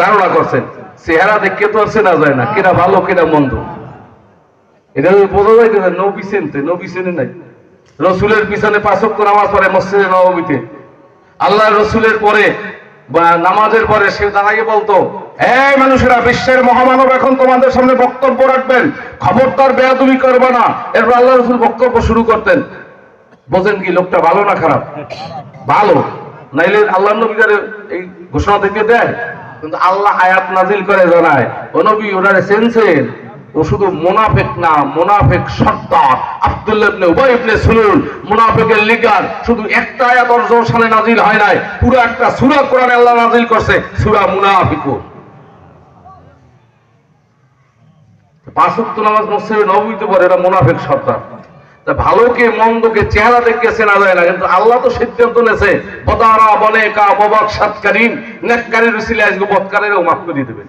ধারণা করছেন। চেহারা দেখে তো আর চেনা যায় না কিনা ভালো কিনা মন্দ। এটা বোঝা যায় যে নবী চেনতে, নবী চেনে নাই। রসুলের পিছনে 5 ওয়াক্ত নামাজ পড়ে মসজিদে নববীতে। আল্লাহ রসুলের পরে বা নামাজের পরে সে দাঁড়িয়ে বলতো, এই মানুষেরা, বিশ্বের মহামানব এখন তোমাদের সামনে বক্তব্য রাখবেন, খবরদার বেয়াদবি করবে না। এরপর আল্লাহ রসুল বক্তব্য শুরু করতেন। বোঝেন কি লোকটা ভালো না খারাপ? ভালো, নাইলে আল্লাহ নবী এই ঘোষণা থেকে দেয়। কিন্তু আল্লাহ আয়াত নাজিল করে জানায়, ও নবী ওনারে চেনছেন, ও শুধু মুনাফিক না, মুনাফিক সর্দার আব্দুল্লাহ ইবনে উবাই ইবনে সুলুল, মুনাফিকের লিডার। শুধু একটা আয়াত ওর সামনে নাজিল হয় নাই, পুরো একটা সূরা কোরআনে আল্লাহ নাজিল করছে, সূরা মুনাফিকুন। 5 ওয়াক্ত নামাজ মসজিদে নববীতে পড়ে, এটা মুনাফিক সর্দার। তা ভালোকে মন্দকে চেহারা দেখে চেনা যায় না, কিন্তু আল্লাহ তো সিদ্ধান্ত নেছে, বদারা বনে কা ববাক সাতকারীন, নেককারীর উসিলায় আজকে বদকারীরও মাফ করে দিবেন।